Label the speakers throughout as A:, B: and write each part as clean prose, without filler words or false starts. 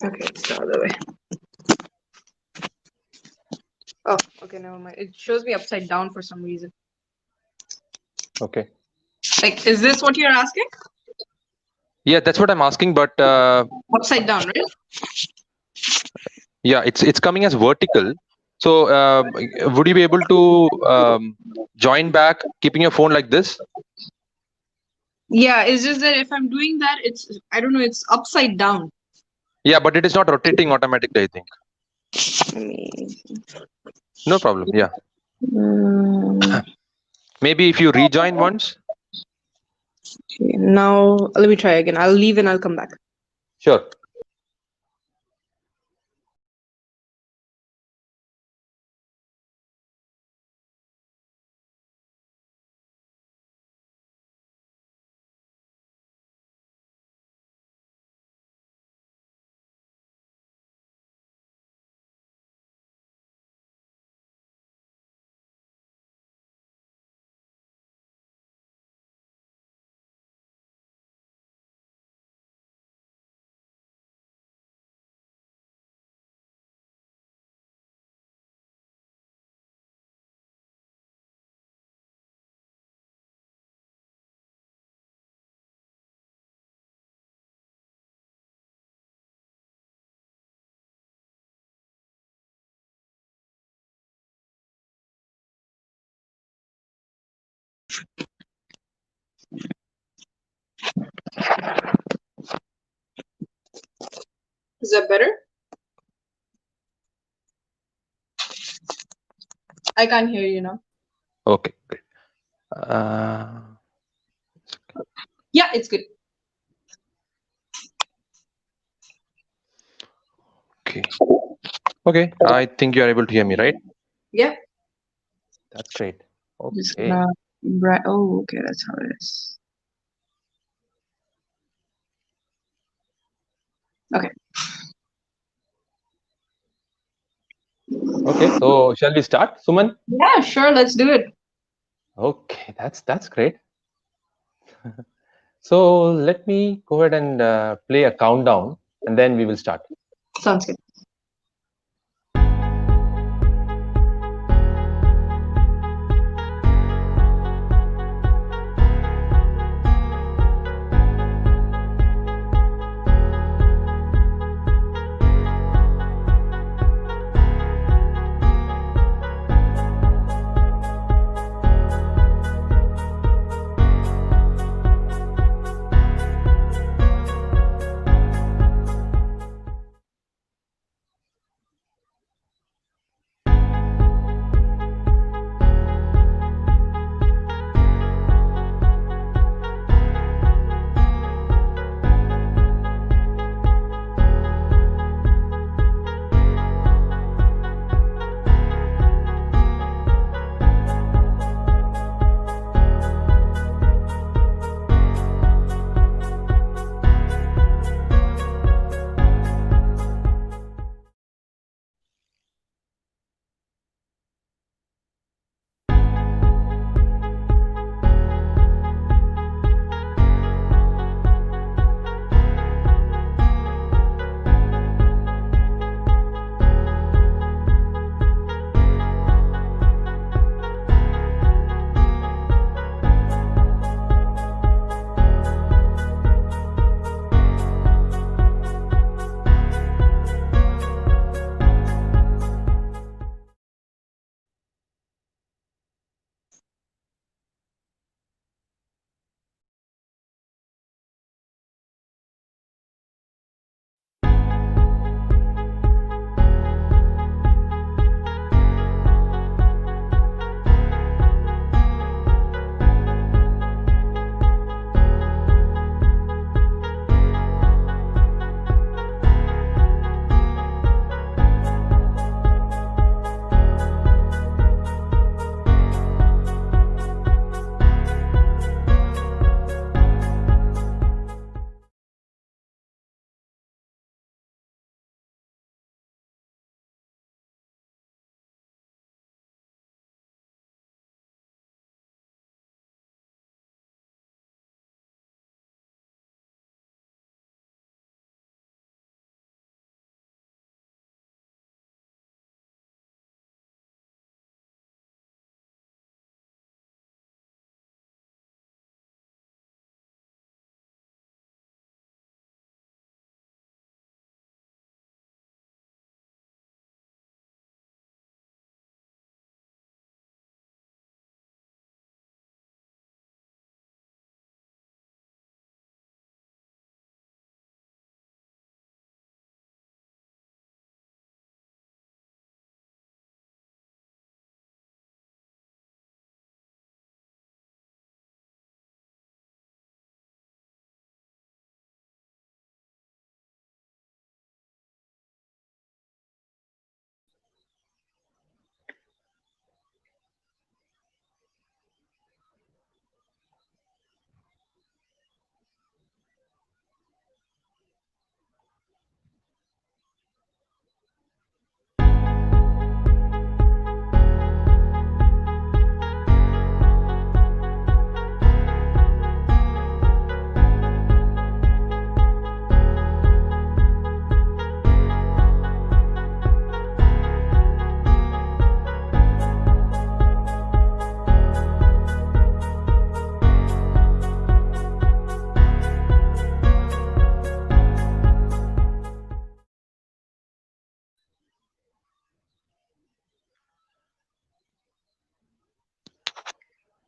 A: Okay, it's the other way. Oh, okay, never mind. It shows me upside down for some reason.
B: Okay.
A: Like, is this what you're asking?
B: Yeah, that's what I'm asking. But
A: Upside down, right?
B: yeah, it's coming as vertical. So would you be able to join back, keeping your phone like this?
A: Yeah, it's just that if I'm doing that, I don't know, it's upside down.
B: Yeah, but it is not rotating automatically, I think.
A: Let me...
B: No problem. Yeah.
A: Mm,
B: Maybe if you rejoin once.
A: okay, now let me try again. I'll leave and I'll come back.
B: Sure.
A: Is that better? I can't hear you now.
B: Okay, great.
A: Yeah, it's good.
B: Okay. Okay, I think you are able to hear me, right?
A: Yeah.
B: That's great.
A: Just
B: Okay.
A: oh, okay, that's how it is. Okay.
B: Okay, so shall we start, Suman?
A: Yeah, sure, let's do it.
B: Okay, that's great. So let me go ahead and play a countdown, and then we will start.
A: Sounds good.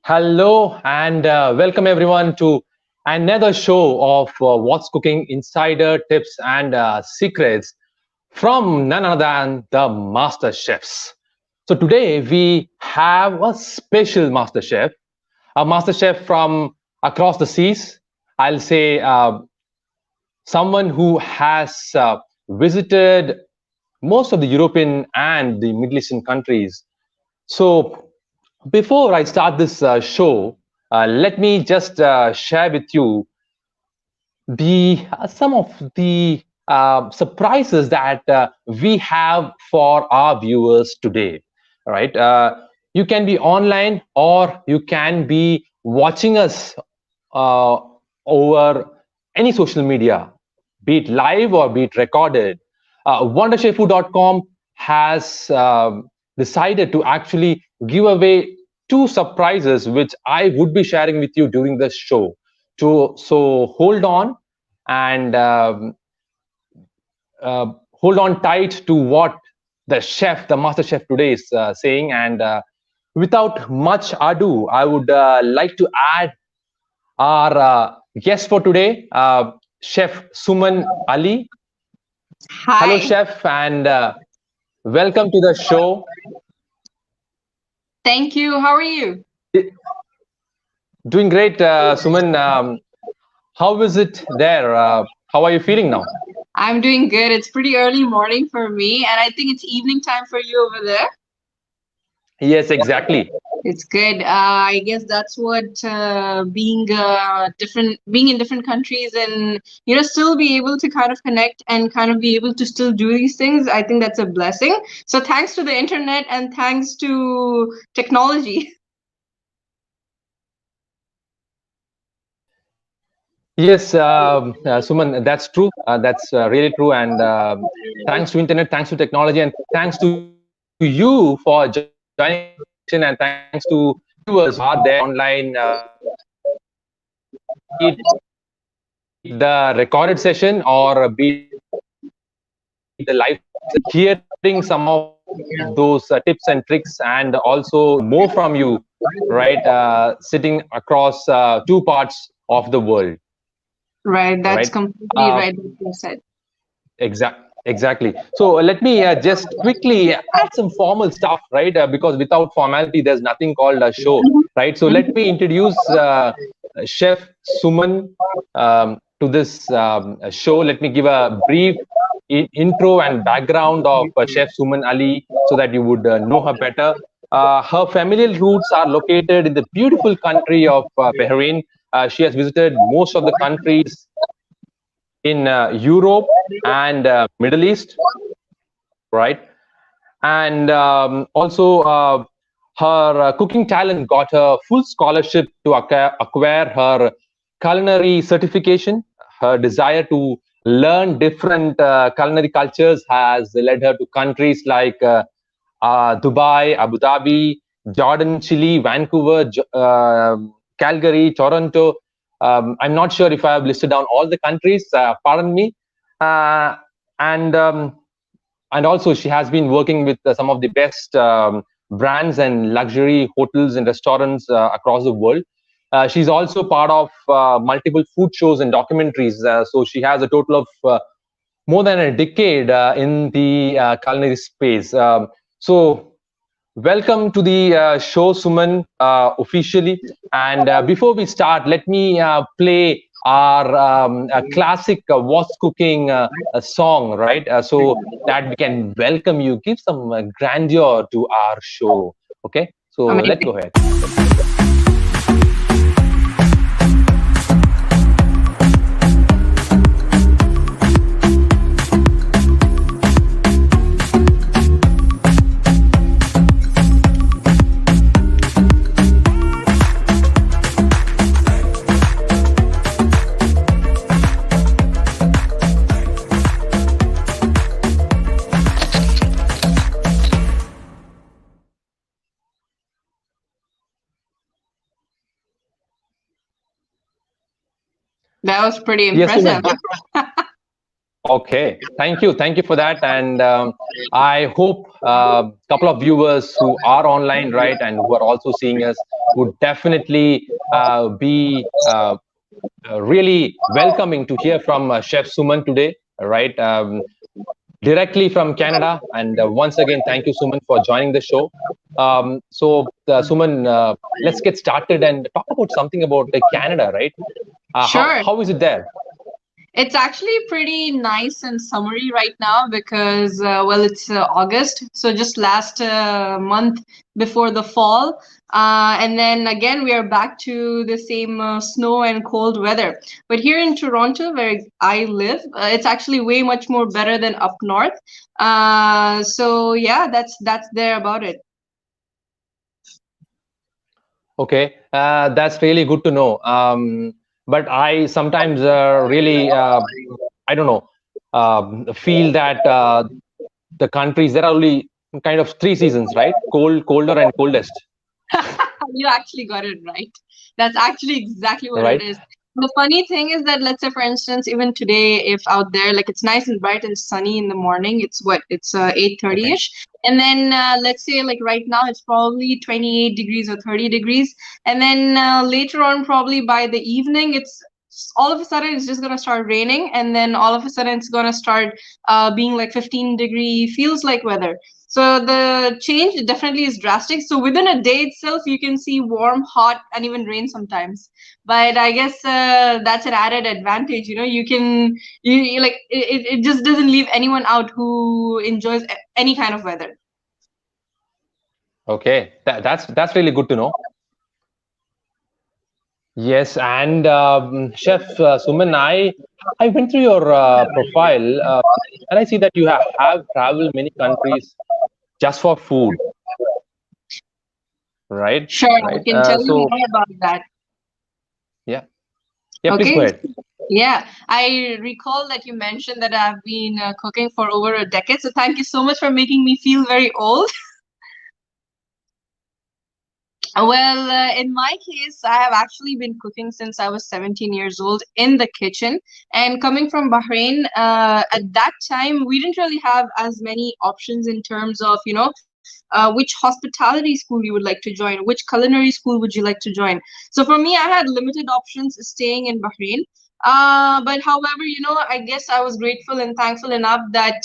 C: Hello and welcome everyone to another show of What's Cooking Insider Tips and Secrets from none other than the Master Chefs. So today we have a special Master Chef, a Master Chef from across the seas. I'll say someone who has visited most of the European and the Middle Eastern countries. So before I start this show, let me just share with you the some of the surprises that we have for our viewers today. All right, you can be online or you can be watching us uh, over any social media, be it live or be it recorded. WonderChefFood.com has decided to actually give away two surprises, which I would be sharing with you during the show. So hold on and hold on tight to what the chef, the master chef today is saying. And without much ado, I would like to add our guest for today, Chef Suman Ali. Hello,
D: Hi,
C: Chef, and welcome to the show.
D: thank you. How are you?
C: Doing great, Suman. How is it there? How are you feeling now?
D: I'm doing good. It's pretty early morning for me, and I think it's evening time for you over there.
C: Yes, exactly.
D: It's good. I guess that's what being in different countries, and still be able to kind of connect and kind of be able to still do these things. I think that's a blessing. So thanks to the internet and thanks to technology.
C: Yes, Suman, that's true. That's really true. And thanks to internet, thanks to technology, and thanks to you for joining us in this conversation, and thanks to viewers who are there online, be it the recorded session or be it the live session, hearing some of those tips and tricks and also more from you, right? Sitting across two parts of the world, right?
D: Right, that's completely right what you said.
C: Exactly. So let me just quickly add some formal stuff, right? Because without formality, there's nothing called a show, right? So let me introduce Chef Suman to this show. Let me give a brief intro and background of Chef Suman Ali so that you would know her better. Her familial roots are located in the beautiful country of Bahrain. She has visited most of the countries in Europe and Middle East, right? And also, her cooking talent got her full scholarship to acquire her culinary certification. Her desire to learn different culinary cultures has led her to countries like Dubai, Abu Dhabi, Jordan, Chile, Vancouver, Calgary, Toronto. I'm not sure if I have listed down all the countries. Pardon me. Uh, and and also she has been working with some of the best brands and luxury hotels and restaurants across the world. She's also part of multiple food shows and documentaries. So she has a total of more than a decade in the culinary space. So welcome to the show, Suman, officially. And before we start, let me play our classic What's Cooking song, right? So that we can welcome you, give some grandeur to our show. Okay, so let's
D: Amazing.
C: go ahead.
D: That was pretty
C: Yes,
D: impressive.
C: Suman. Okay, thank you for that, and I hope a couple of viewers who are online, right, and who are also seeing us would definitely be really welcoming to hear from Chef Suman today, right, directly from Canada. And once again, thank you, Suman, for joining the show. Suman, let's get started and talk about something about Canada, right?
D: Sure.
C: How is it there?
D: It's actually pretty nice and summery right now because, well, it's August. So just last month before the fall. And then again, we are back to the same snow and cold weather. But here in Toronto, where I live, it's actually way much more better than up north. So yeah, that's there about it.
C: Okay, that's really good to know. But I sometimes really, I don't know, feel that the countries, there are only kind of three seasons, right? Cold, colder, and coldest,
D: You actually got it right. That's actually exactly what it
C: right?
D: is. The funny thing is that, let's say, for instance, even today, if out there, like it's nice and bright and sunny in the morning, it's what? It's 8:30
C: Okay.
D: ish. And then let's say, like right now, it's probably 28 degrees or 30 degrees. And then later on, probably by the evening, it's all of a sudden it's just gonna start raining, and then all of a sudden it's gonna start being like 15-degree feels like weather. So the change definitely is drastic. So within a day itself, you can see warm, hot, and even rain sometimes. But I guess that's an added advantage. You know, you like it just doesn't leave anyone out who enjoys any kind of weather.
C: Okay, that's really good to know. Yes, and Chef Suman, I went through your profile, and I see that you have traveled many countries just for food, right?
D: Sure, I
C: Right.
D: can tell you
C: So
D: more about that.
C: yeah, yeah. Please go
D: Okay.
C: ahead.
D: Yeah, I recall that you mentioned that I've been cooking for over a decade. So thank you so much for making me feel very old. Well, in my case, I have actually been cooking since I was 17 years old in the kitchen. And coming from Bahrain, at that time, we didn't really have as many options in terms of, which hospitality school you would like to join, which culinary school would you like to join. So for me, I had limited options staying in Bahrain. But however, I guess I was grateful and thankful enough that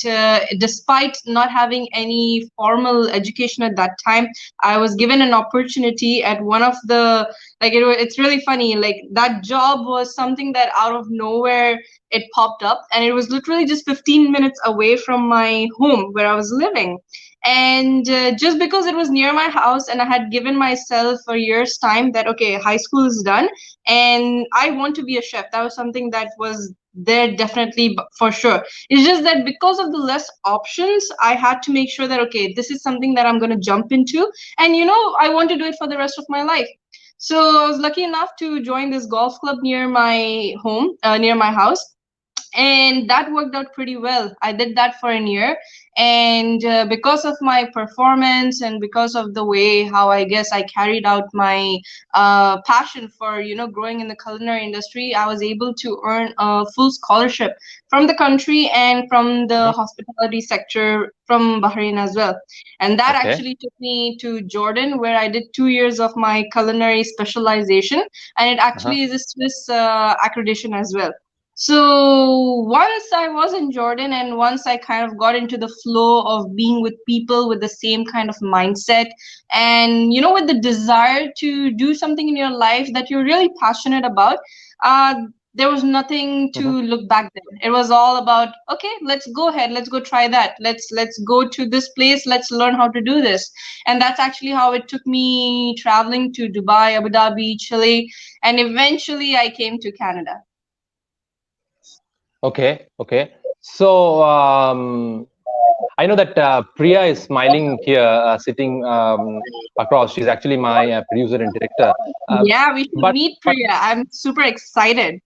D: despite not having any formal education at that time, I was given an opportunity at one of the it's really funny. Like that job was something that out of nowhere it popped up, and it was literally just 15 minutes away from my home where I was living. And just because it was near my house, and I had given myself a year's time that okay, high school is done, and I want to be a chef. That was something that was there definitely for sure. It's just that because of the less options, I had to make sure that okay, this is something that I'm going to jump into, and I want to do it for the rest of my life. So I was lucky enough to join this golf club near my home, near my house, and that worked out pretty well. I did that for a year, and because of my performance and because of the way how I guess I carried out my passion for growing in the culinary industry, I was able to earn a full scholarship from the country and from the
C: Mhm.
D: hospitality sector from Bahrain as well. And that
C: Okay.
D: actually took me to Jordan, where I did 2 years of my culinary specialization, and it
C: Uh-huh.
D: actually is a Swiss accreditation as well. So once I was in Jordan, and once I kind of got into the flow of being with people with the same kind of mindset, and with the desire to do something in your life that you're really passionate about, uh, there was nothing to
C: Mhm.
D: look back then. It was all about okay, let's go ahead, let's go try that, let's go to this place, let's learn how to do this. And that's actually how it took me traveling to Dubai, Abu Dhabi, Chile, and eventually I came to Canada.
C: Okay. Okay. So I know that Priya is smiling here, sitting across. She's actually my producer and director. Uh,
D: Yeah, we should
C: but
D: meet Priya. I'm super excited.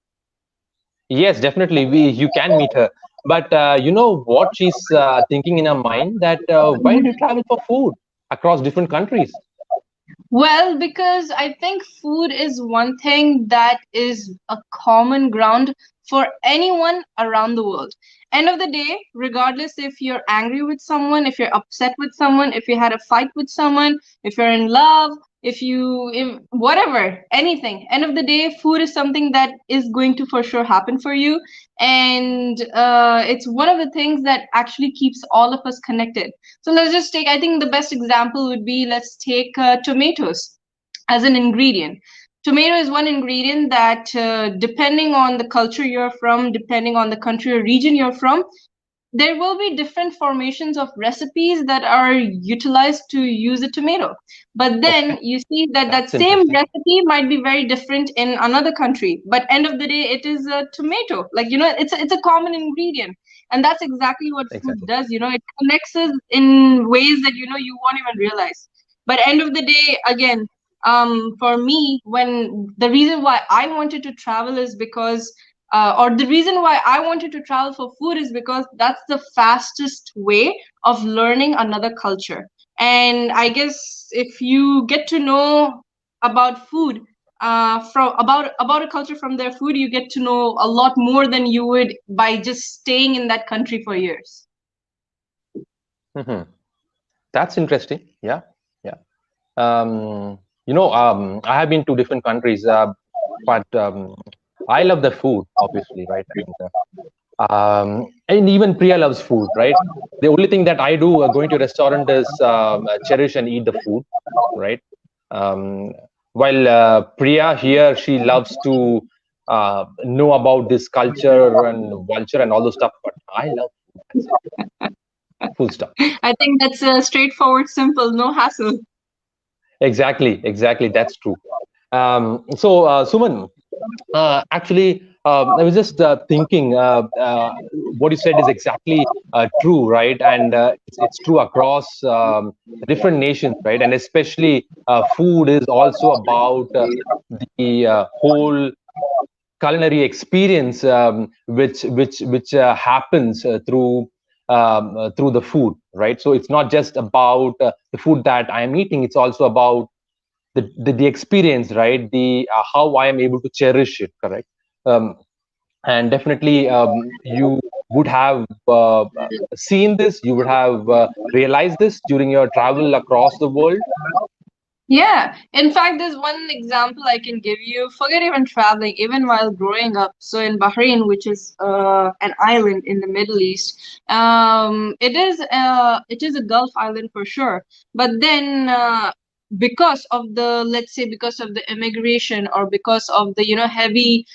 C: yes, definitely, you can meet her. But you know what she's thinking in her mind, that why did you travel for food across different countries?
D: Well, because I think food is one thing that is a common ground for anyone around the world. End of the day, regardless if you're angry with someone, if you're upset with someone, if you had a fight with someone, if you're in love, if whatever, anything, end of the day, food is something that is going to for sure happen for you. And it's one of the things that actually keeps all of us connected. So let's just take, I think the best example would be, let's take tomatoes as an ingredient. Tomato is one ingredient that, depending on the culture you're from, depending on the country or region you're from, there will be different formations of recipes that are utilized to use a tomato. But then you see that that
C: That's
D: same
C: interesting.
D: recipe might be very different in another country. But end of the day, it is a tomato. Like, it's a common ingredient. And that's exactly what food
C: Exactly.
D: does. It connects us in ways that, you won't even realize. But end of the day, again, for me, when the reason why I wanted to travel is because or the reason why I wanted to travel for food is because that's the fastest way of learning another culture. And I guess if you get to know about food, from about a culture from their food, you get to know a lot more than you would by just staying in that country for years.
C: Mhm. That's interesting. Yeah, yeah. I have been to different countries, but I love the food, obviously, right? And even Priya loves food, right? The only thing that I do going to restaurant is cherish and eat the food, right? Um, while Priya here, she loves to know about this culture and vulture and all those stuff, but I love food. That's it. Full stop.
D: I think that's straightforward, simple, no hassle.
C: Exactly, exactly. That's true. Suman, actually, I was just thinking what you said is exactly true, right? And it's true across different nations, right? And especially food is also about the whole culinary experience, which happens through the food, right? So it's not just about the food that I am eating; it's also about the experience, right? The how I am able to cherish it, correct? um, and definitely you would have seen this, you would have realized this during your travel across the world.
D: Yeah, in fact, there's one example I can give you. Forget even traveling, even while growing up. So in Bahrain, which is an island in the Middle East, it is a Gulf island for sure. But then, because of the, let's say, because of the immigration, or because of the heavy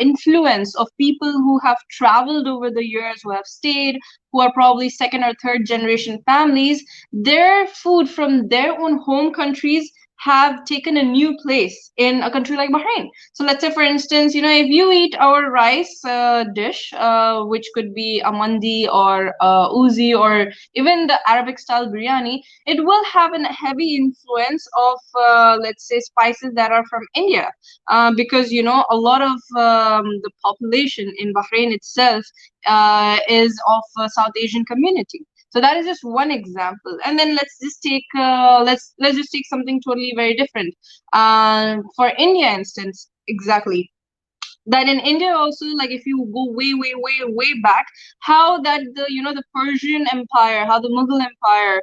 D: influence of people who have traveled over the years, who have stayed, who are probably second or third generation families, their food from their own home countries have taken a new place in a country like Bahrain. So let's say, for instance, if you eat our rice dish, which could be a mandi or uzi, or even the Arabic style biryani, it will have a heavy influence of, let's say, spices that are from India, because a lot of the population in Bahrain itself is of South Asian community. So that is just one example. And then let's just take something totally very different. For India instance, exactly, that in India also, like if you go way, way, way, way back, how that the Persian Empire, how the Mughal Empire,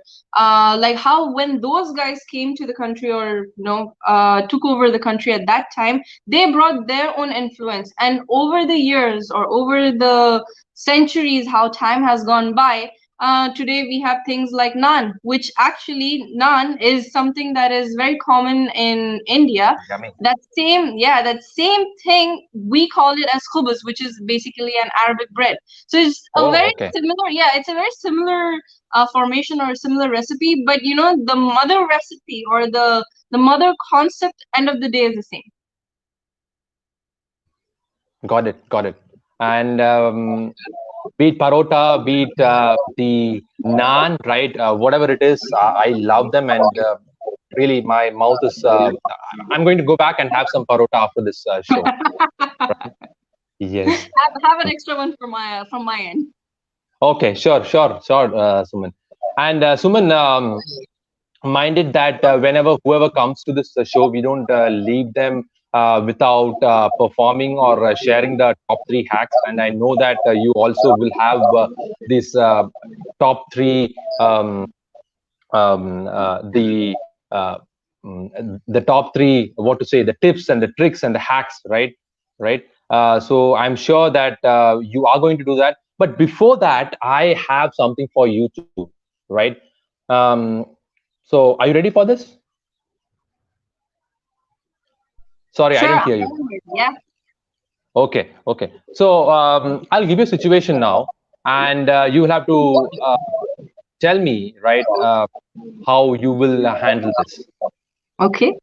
D: like how when those guys came to the country, or took over the country at that time, they brought their own influence. And over the years, or over the centuries, how time has gone by, today we have things like naan, which actually naan is something that is very common in India.
C: Yummy.
D: That same thing, we call it as khubuz, which is basically an Arabic bread. So it's a
C: Oh,
D: very
C: okay.
D: similar, it's a very similar formation, or a similar recipe, but the mother recipe, or the mother concept, end of the day, is the same.
C: Got it, got it. And be it parota, be it the naan, right? Whatever it is, I love them, and really, my mouth is. I'm going to go back and have some parota after this show. Yes.
D: Have an extra one from my end.
C: Okay. Sure. Sure. Sure. Suman. And Suman, minded that whenever whoever comes to this show, we don't leave them without performing or sharing the top 3 hacks. And I know that you also will have this top 3 the the top 3, what to say, the tips and the tricks and the hacks, right? So I'm sure that you are going to do that. But before that, I have something for you too, right? um, so are you ready for this? Sorry, I
D: Sure.
C: didn't hear you.
D: Yeah.
C: Okay. So I'll give you a situation now, and you will have to tell me, right, how you will handle this,
D: Okay.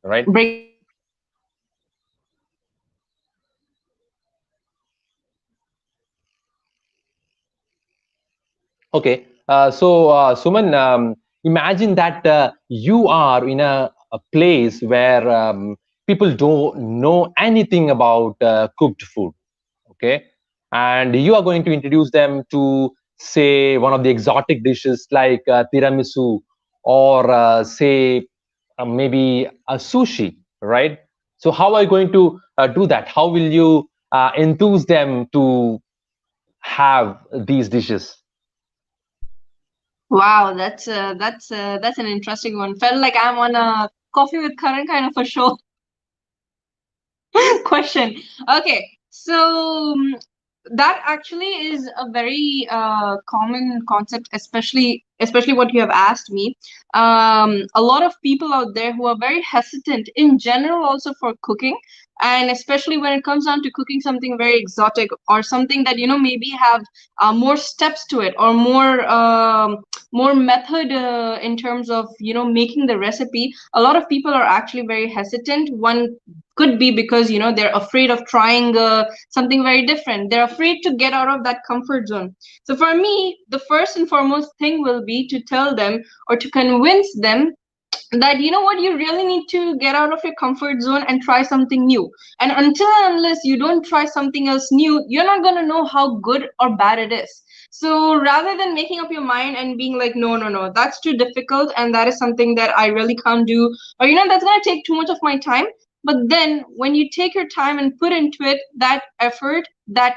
C: right?
D: Bring.
C: Okay. Suman, imagine that you are in a place where people don't know anything about cooked food. Okay, and you are going to introduce them to, say, one of the exotic dishes like tiramisu, or say maybe a sushi, right? So how are you going to do that? How will you enthuse them to have these dishes?
D: Wow, that's an interesting one. Felt like I'm on a coffee with Karan kind of a show. Question. Okay, so that actually is a very common concept, especially what you have asked me. A lot of people out there who are very hesitant in general also for cooking, and especially when it comes down to cooking something very exotic or something that maybe have more steps to it, or more method in terms of making the recipe. A lot of people are actually very hesitant. One could be because they're afraid of trying something very different. They're afraid to get out of that comfort zone. So for me, the first and foremost thing will be to tell them or to convince them that what, you really need to get out of your comfort zone and try something new. And until and unless you don't try something else new, you're not going to know how good or bad it is. So rather than making up your mind and being like, no, no, no, that's too difficult and that is something that I really can't do, or that's going to take too much of my time. But then when you take your time and put into it, that effort, that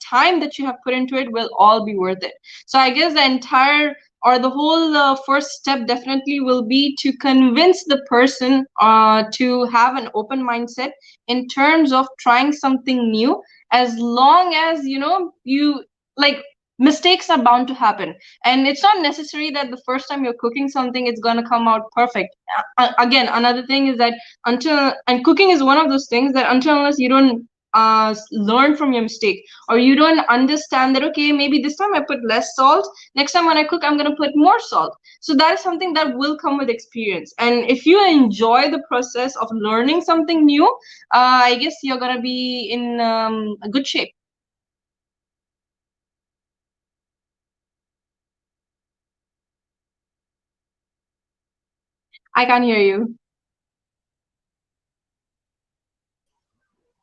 D: time that you have put into it will all be worth it. So I guess the entire or the whole first step definitely will be to convince the person to have an open mindset in terms of trying something new. As long as you, like, mistakes are bound to happen, and it's not necessary that the first time you're cooking something it's going to come out perfect. Again, another thing is that until, and cooking is one of those things that until unless you don't learn from your mistake, or you don't understand that, okay, maybe this time I put less salt, next time when I cook I'm going to put more salt. So that is something that will come with experience, and if you enjoy the process of learning something new, I guess you're going to be in a good shape. I can't hear you.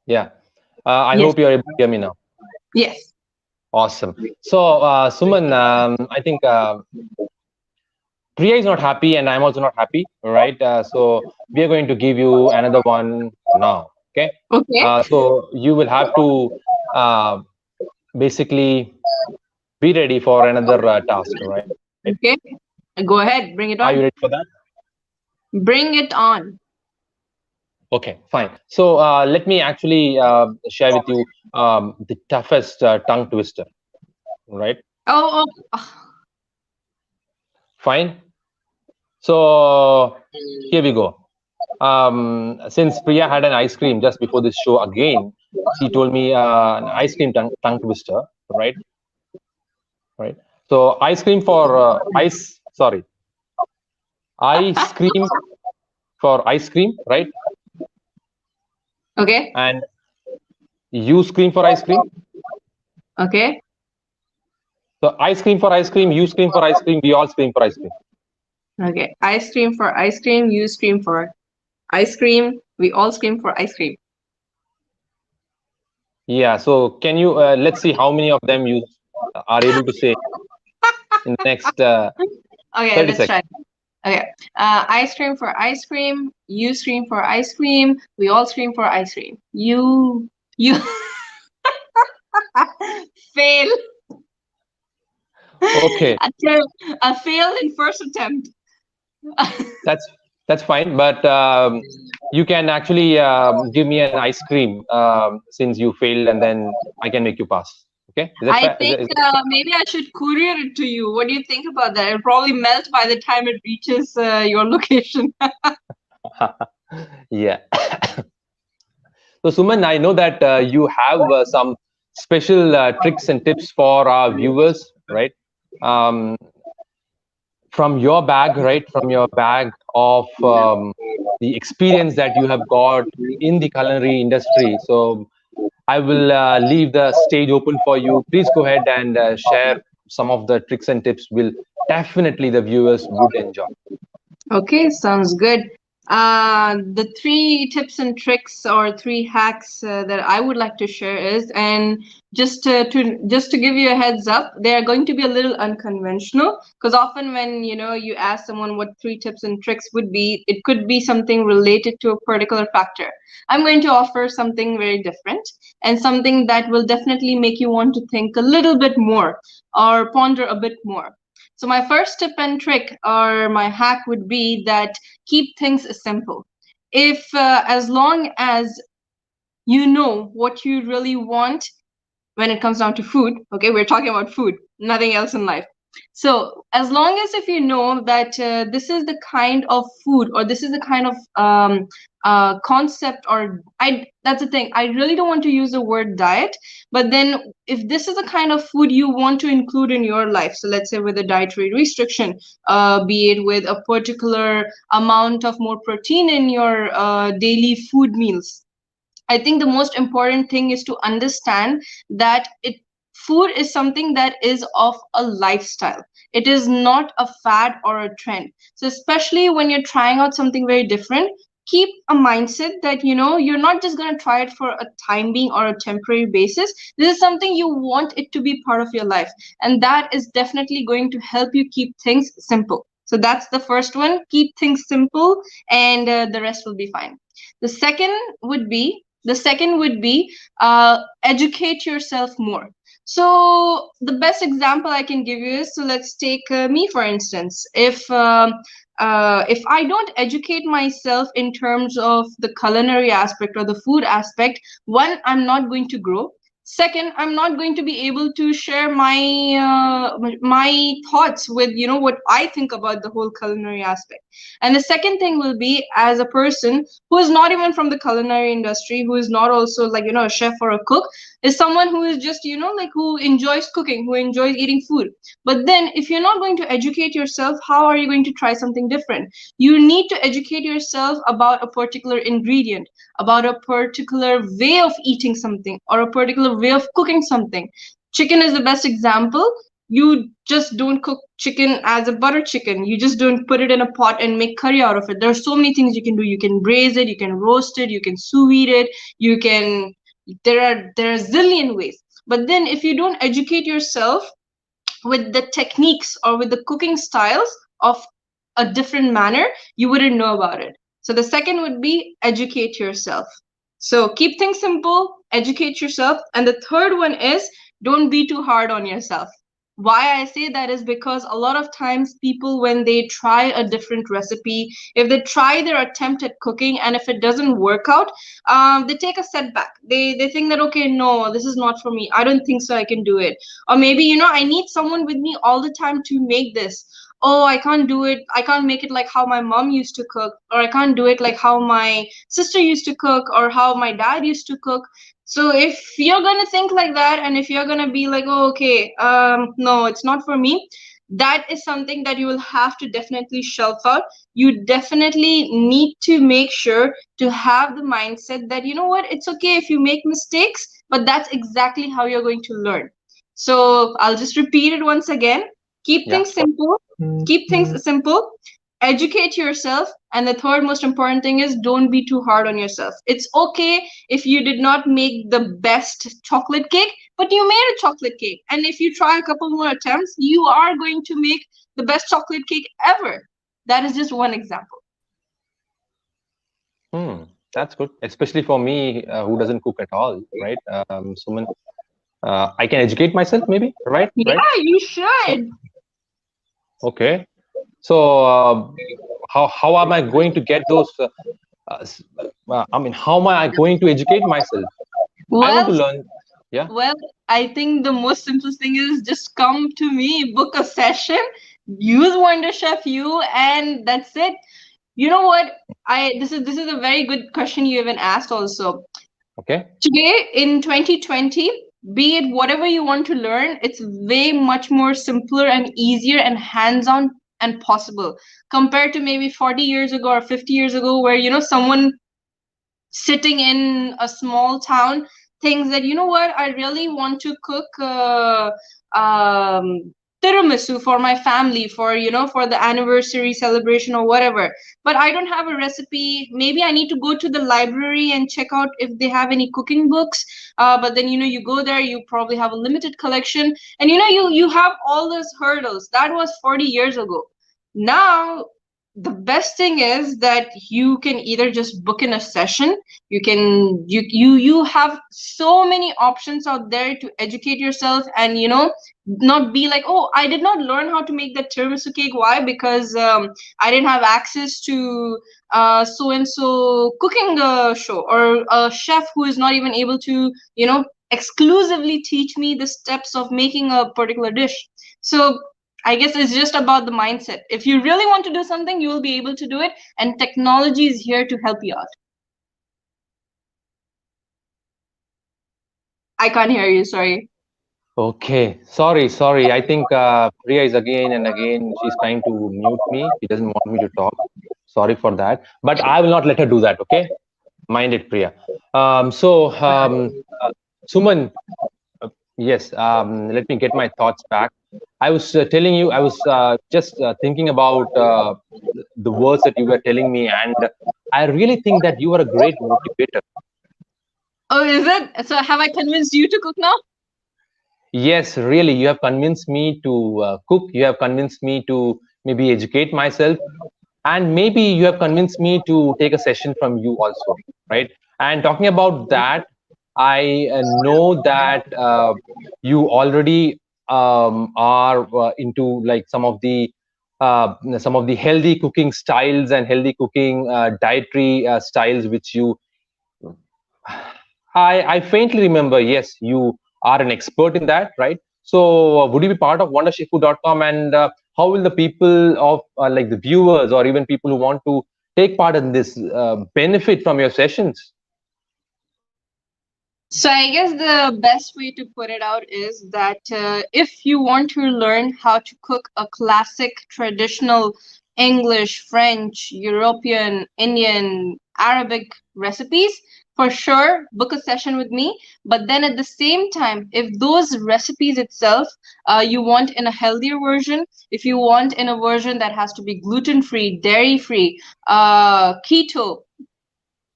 C: Yeah. I
D: Yes.
C: hope you're able to hear me now.
D: Yes.
C: Awesome. So, Suman, I think Priya is not happy, and I'm also not happy, right? So, we are going to give you another one now. Okay.
D: Okay.
C: So, you will have to basically be ready for another task, right?
D: Okay. Go ahead. Bring it
C: Are you
D: on.
C: ready for that?
D: Bring it on.
C: Okay, fine. So, let me actually share with you the toughest tongue twister, right?
D: Oh, oh.
C: Fine. So, here we go. Since Priya had an ice cream just before this show again, she told me an ice cream tongue twister, right? Right. So ice cream for ice cream for ice cream, right?
D: Okay.
C: And you scream for ice cream.
D: Okay.
C: So ice cream for ice cream, you scream for ice cream, we all scream for ice cream.
D: Okay. Ice cream for ice cream. You scream for ice cream. We all scream for ice cream.
C: Yeah. So can you let's see how many of them you are able to say in the next
D: Okay,
C: 30
D: let's
C: seconds.
D: try. Okay. Ice cream for ice cream. You scream for ice cream. We all scream for ice cream. You fail.
C: Okay,
D: I failed in first attempt.
C: that's fine, but you can actually give me an ice cream since you failed, and then I can make you pass. Okay, is that
D: I
C: fair?
D: think maybe I should courier it to you. What do you think about that? It'll probably melt by the time it reaches your location.
C: Yeah. So Suman, I know that you have some special tricks and tips for our viewers, right? Um, from your bag, right? From your bag of the experience that you have got in the culinary industry. So I will leave the stage open for you. Please go ahead and share some of the tricks and tips. Will definitely the viewers would enjoy.
D: Okay, sounds good. The three tips and tricks or three hacks that I would like to share is, and just to give you a heads up, they are going to be a little unconventional because often when you ask someone what three tips and tricks would be, it could be something related to a particular factor. I'm going to offer something very different and something that will definitely make you want to think a little bit more or ponder a bit more. So my first tip and trick or my hack would be that keep things simple. If as long as you know what you really want when it comes down to food, okay, we're talking about food, nothing else in life. So as long as if you know that this is the kind of food or this is the kind of concept or that's the thing, I really don't want to use the word diet, but then if this is the kind of food you want to include in your life, so let's say with a dietary restriction, be it with a particular amount of more protein in your daily food meals, I think the most important thing is to understand that food is something that is of a lifestyle. It is not a fad or a trend. So especially when you're trying out something very different, keep a mindset that you're not just going to try it for a time being or a temporary basis. This is something you want it to be part of your life, and that is definitely going to help you keep things simple. So that's the first one, keep things simple, and the rest will be fine. The second would be educate yourself more. So the best example I can give you is, so let's take me for instance. If I don't educate myself in terms of the culinary aspect or the food aspect, one, I'm not going to grow. Second, I'm not going to be able to share my thoughts with what I think about the whole culinary aspect. And the second thing will be, as a person who is not even from the culinary industry, who is not also like a chef or a cook, is someone who is just like who enjoys cooking, who enjoys eating food. But then if you're not going to educate yourself, how are you going to try something different? You need to educate yourself about a particular ingredient, about a particular way of eating something, or a particular way of cooking something. Chicken is the best example. You just don't cook chicken as a butter chicken. You just don't put it in a pot and make curry out of it. There are so many things you can do. You can braise it, you can roast it, you can sous vide it, you can there are zillion ways. But then if you don't educate yourself with the techniques or with the cooking styles of a different manner, you wouldn't know about it. So the second would be educate yourself. So keep things simple, educate yourself. And the third one is don't be too hard on yourself. Why I say that is because a lot of times people, when they try a different recipe, if they try their attempt at cooking and if it doesn't work out, they take a setback. They think that, okay, no, this is not for me. I don't think so I can do it. Or maybe, I need someone with me all the time to make this. Oh, I can't do it. I can't make it like how my mom used to cook, or I can't do it like how my sister used to cook, or how my dad used to cook. So if you're gonna think like that, and if you're gonna be like, oh, okay, no, it's not for me, that is something that you will have to definitely shelf out. You definitely need to make sure to have the mindset that, you know what, it's okay if you make mistakes, but that's exactly how you're going to learn. So I'll just repeat it once again. Keep
C: Yeah.
D: things simple. Keep things simple. Educate yourself. And the third most important thing is don't be too hard on yourself. It's okay if you did not make the best chocolate cake, but you made a chocolate cake. And if you try a couple more attempts, you are going to make the best chocolate cake ever. That is just one example.
C: That's good, especially for me who doesn't cook at all, right? Suman, I can educate myself, maybe, right?
D: Yeah,
C: Right.
D: you should.
C: Okay. So, how am I going to get those? I mean, how am I going to educate myself? I want to
D: Well,
C: learn. Yeah.
D: well, I think the most simplest thing is just come to me, book a session, use Wonder Chef U, and that's it. You know what? I this is a very good question you even asked also.
C: Okay.
D: Today in 2020, be it whatever you want to learn, it's way much more simpler and easier and hands-on and possible compared to maybe 40 years ago or 50 years ago, where someone sitting in a small town thinks that, you know what, I really want to cook um, tiramisu for my family, for for the anniversary celebration or whatever, but I don't have a recipe. Maybe I need to go to the library and check out if they have any cooking books, but then you go there, you probably have a limited collection, and you have all those hurdles. That was 40 years ago. Now the best thing is that you can either just book in a session. You have so many options out there to educate yourself, and not be like, oh, I did not learn how to make that tiramisu cake. Why? Because I didn't have access to so and so cooking show, or a chef who is not even able to exclusively teach me the steps of making a particular dish. So I guess it's just about the mindset. If you really want to do something, you will be able to do it, and technology is here to help you out. I can't hear you, sorry.
C: Okay. Sorry. I think Priya is again and again. She's trying to mute me. She doesn't want me to talk. Sorry for that. But I will not let her do that. Okay. Mind it, Priya. Suman, yes. Let me get my thoughts back. I was telling you. I was just thinking about the words that you were telling me, and I really think that you are a great motivator.
D: Oh, is it? So have I convinced you to cook now?
C: Yes, really, you have convinced me to cook. You have convinced me to maybe educate myself, and maybe you have convinced me to take a session from you also, right? And talking about that, I know that you already are into like some of the healthy cooking styles and healthy cooking dietary styles, which you I faintly remember. Yes, you are an expert in that, right? So, would you be part of wondershifu.com, and how will the people of like the viewers or even people who want to take part in this benefit from your sessions?
D: So I guess the best way to put it out is that if you want to learn how to cook a classic traditional English, French, European, Indian, Arabic recipes, for sure book a session with me. But then at the same time, if those recipes itself you want in a healthier version, if you want in a version that has to be gluten free, dairy free, keto,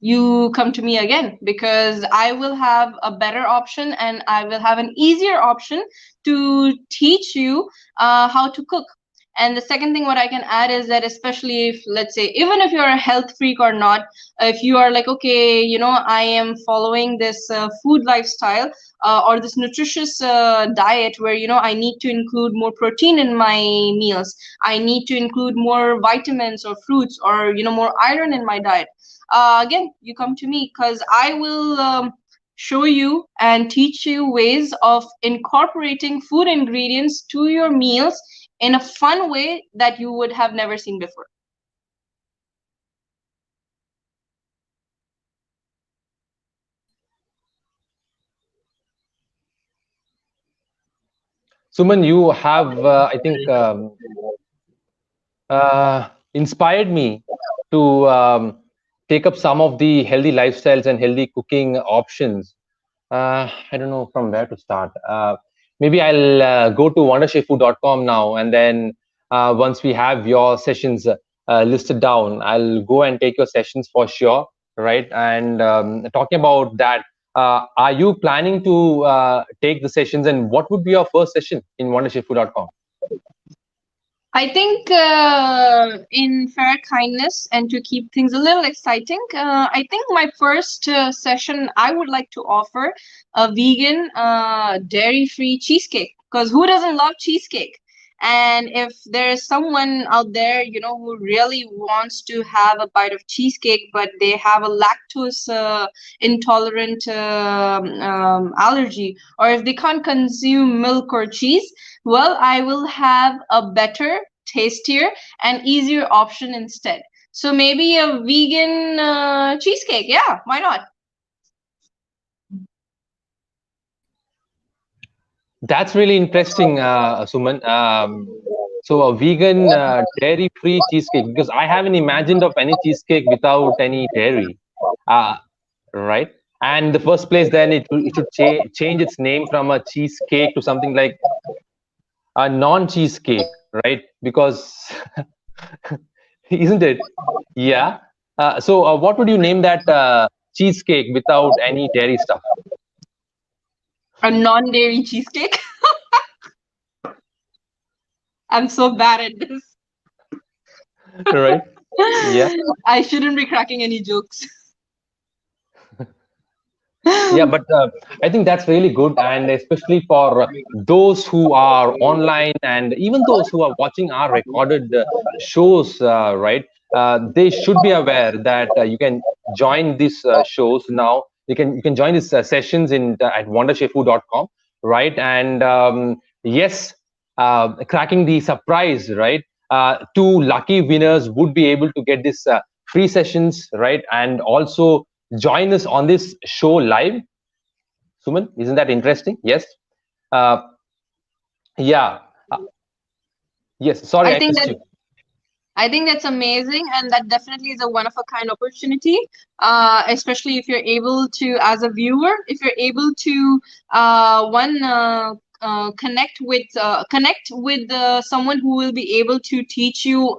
D: you come to me again, because I will have a better option and I will have an easier option to teach you how to cook. And the second thing what I can add is that, especially if, let's say, even if you're a health freak or not, if you are like, okay, I am following this food lifestyle or this nutritious diet where I need to include more protein in my meals, I need to include more vitamins or fruits, or more iron in my diet, again, you come to me, because I will show you and teach you ways of incorporating food ingredients to your meals in a fun way that you would have never seen before.
C: Suman, you have, I think, inspired me to take up some of the healthy lifestyles and healthy cooking options. I don't know from where to start. Maybe I'll go to wondershifu.com now, and then once we have your sessions listed down, I'll go and take your sessions for sure, right? And talking about that, are you planning to take the sessions, and what would be your first session in wondershifu.com?
D: I think in fair kindness and to keep things a little exciting, I think my first session I would like to offer a vegan, dairy-free cheesecake. Because who doesn't love cheesecake? And if there is someone out there, who really wants to have a bite of cheesecake, but they have a lactose intolerant allergy, or if they can't consume milk or cheese, well, I will have a better, tastier, and easier option instead. So maybe a vegan cheesecake. Yeah, why not?
C: That's really interesting, Suman. So a vegan dairy-free cheesecake, because I haven't imagined of any cheesecake without any dairy, uh, right? And the first place, then it should change its name from a cheesecake to something like a non-cheesecake, right? Because isn't it? Yeah. So what would you name that cheesecake without any dairy stuff?
D: A non-dairy cheesecake. I'm so bad at this.
C: Right? Yeah.
D: I shouldn't be cracking any jokes.
C: Yeah, but I think that's really good, and especially for those who are online and even those who are watching our recorded shows, right? They should be aware that you can join these shows now. You can join these sessions in at wondershefu.com, right? And yes, cracking the surprise, right? Two lucky winners would be able to get this free sessions, right? And also join us on this show live. Suman, isn't that interesting? Yes. Uh, yeah. Uh, yes. Sorry,
D: I
C: I
D: think
C: missed
D: that
C: you.
D: I think that's amazing, and that definitely is a one of a kind opportunity. Especially if you're able to, as a viewer, if you're able to one connect with someone who will be able to teach you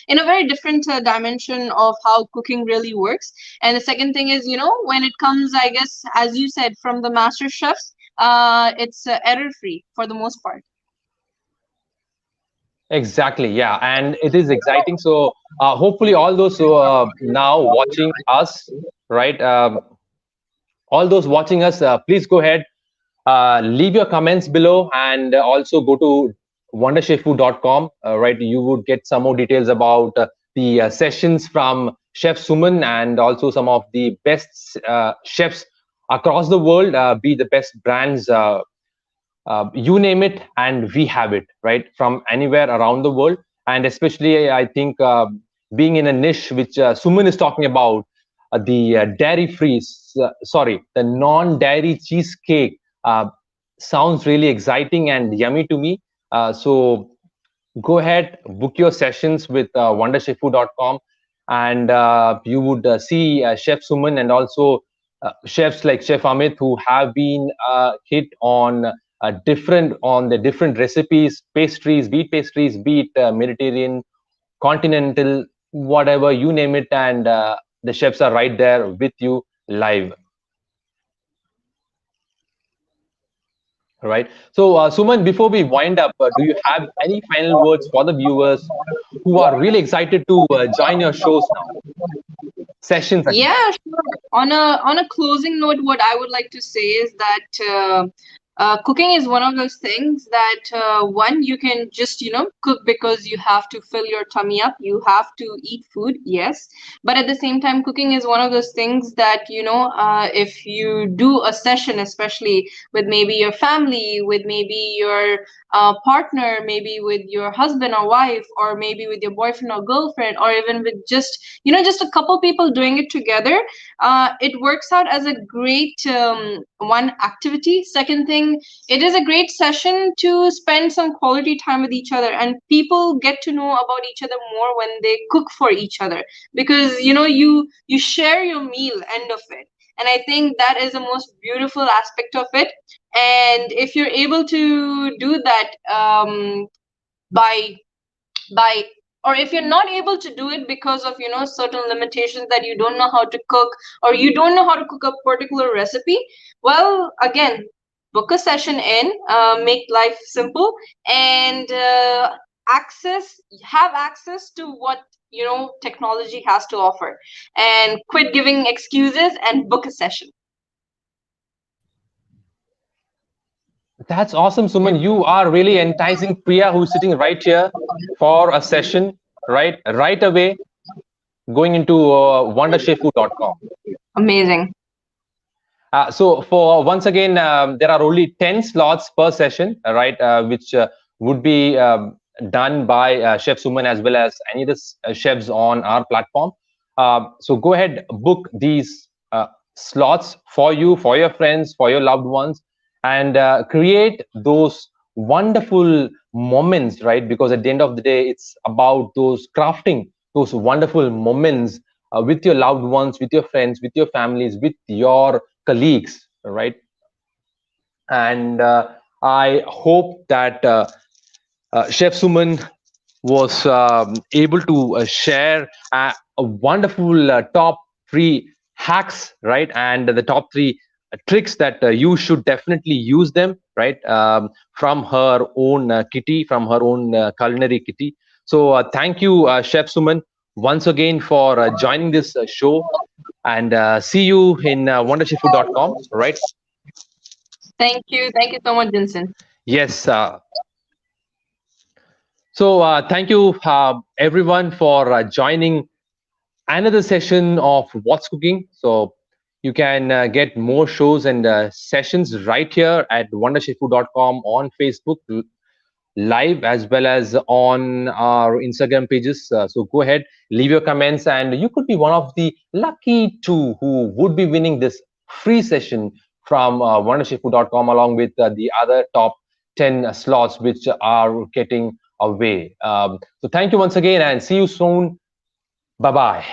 D: in a very different dimension of how cooking really works. And the second thing is, when it comes, I guess, as you said, from the master chefs, it's error free for the most part.
C: Exactly. Yeah, and it is exciting. So hopefully, all those who are now watching us, right? All those watching us, please go ahead, leave your comments below, and also go to wondershefu.com, right? You would get some more details about the sessions from Chef Suman and also some of the best chefs across the world, be the best brands, you name it, and we have it, right? From anywhere around the world. And especially, I think being in a niche which Suman is talking about, the dairy-free, sorry, the non-dairy cheesecake sounds really exciting and yummy to me. So go ahead, book your sessions with wondershefu.com, and you would see Chef Suman and also chefs like Chef Amit who have been hit on the different recipes, pastries, be it Mediterranean, continental, whatever you name it, and the chefs are right there with you live. Right. So, Suman, before we wind up, do you have any final words for the viewers who are really excited to join your shows now? Sessions, I should say.
D: Yeah, sure. On a closing note, what I would like to say is that cooking is one of those things that one, you can just cook because you have to fill your tummy up. You have to eat food, yes, but at the same time, cooking is one of those things that if you do a session, especially with maybe your family, with maybe your partner, maybe with your husband or wife, or maybe with your boyfriend or girlfriend, or even with just a couple people doing it together, it works out as a great one activity. Second thing, it is a great session to spend some quality time with each other, and people get to know about each other more when they cook for each other, because you share your meal end of it. And I think that is the most beautiful aspect of it. And if you're able to do that by by or if you're not able to do it because of certain limitations, that you don't know how to cook, or you don't know how to cook a particular recipe, well, again, book a session in, make life simple, and have access to what technology has to offer, and quit giving excuses and book a session.
C: That's awesome, Suman. You are really enticing Priya, who's sitting right here, for a session, right away, going into wondercheffood.com.
D: Amazing.
C: So for once again, there are only 10 slots per session, right, which would be done by Chef Suman as well as any of the chefs on our platform. So go ahead, book these slots for you, for your friends, for your loved ones, and create those wonderful moments, right? Because at the end of the day, it's about those crafting those wonderful moments with your loved ones, with your friends, with your families, with your colleagues, right? And I hope that Chef Suman was able to share a wonderful top 3 hacks, right? And the top 3 tricks that you should definitely use them, right? From her own kitty, from her own culinary kitty. So thank you, Chef Suman, once again for joining this show, and see you in wondercheffood.com, right?
D: Thank you so much, Vincent.
C: Yes. So thank you everyone for joining another session of What's Cooking. So you can get more shows and sessions right here at wondercheffood.com, on Facebook live, as well as on our Instagram pages. So go ahead, leave your comments, and you could be one of the lucky 2 who would be winning this free session from wondercheffood.com, along with the other top 10 slots which are getting away. So thank you once again, and see you soon. Bye bye.